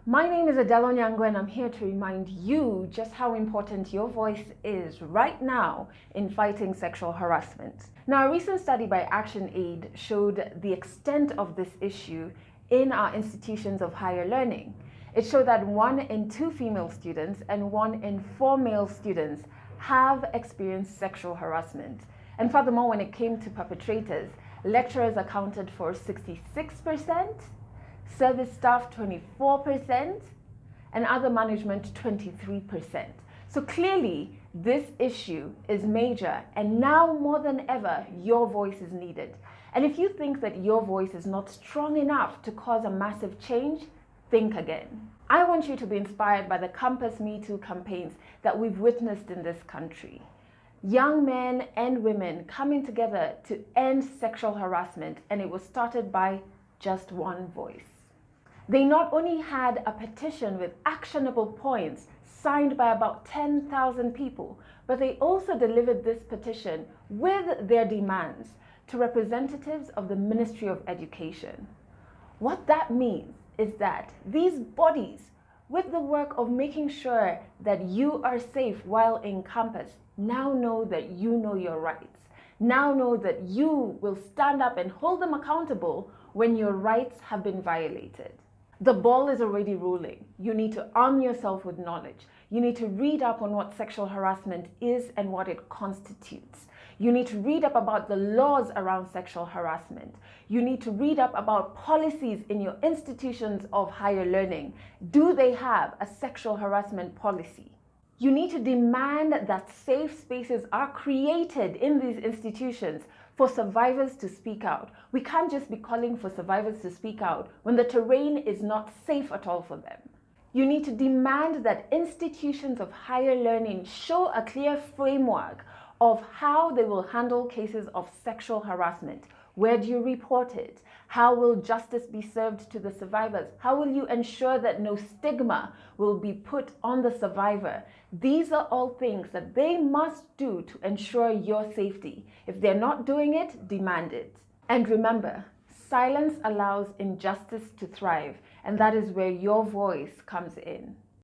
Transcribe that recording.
My name is Adelle Onyango and I'm here to remind you just how important your voice is right now in fighting sexual harassment. Now, a recent study by ActionAid showed the extent of this issue in our institutions of higher learning. It showed that 1 in 2 female students and 1 in 4 male students have experienced sexual harassment. And furthermore, when it came to perpetrators, lecturers accounted for 66%, service staff 24%, and other management 23%. So clearly, this issue is major, and now more than ever, your voice is needed. And if you think that your voice is not strong enough to cause a massive change, think again. I want you to be inspired by the Campus Me Too campaigns that we've witnessed in this country. Young men and women coming together to end sexual harassment, and it was started by just one voice. They not only had a petition with actionable points signed by about 10,000 people, but they also delivered this petition with their demands to representatives of the Ministry of Education. What that means is that these bodies, with the work of making sure that you are safe while in campus, now know that you know your rights, now know that you will stand up and hold them accountable when your rights have been violated. The ball is already rolling. You need to arm yourself with knowledge. You need to read up on what sexual harassment is and what it constitutes. You need to read up about the laws around sexual harassment. You need to read up about policies in your institutions of higher learning. Do they have a sexual harassment policy? You need to demand that safe spaces are created in these institutions for survivors to speak out. We can't just be calling for survivors to speak out when the terrain is not safe at all for them. You need to demand that institutions of higher learning show a clear framework of how they will handle cases of sexual harassment. Where do you report it? How will justice be served to the survivors? How will you ensure that no stigma will be put on the survivor? These are all things that they must do to ensure your safety. If they're not doing it, demand it. And remember, silence allows injustice to thrive, and that is where your voice comes in.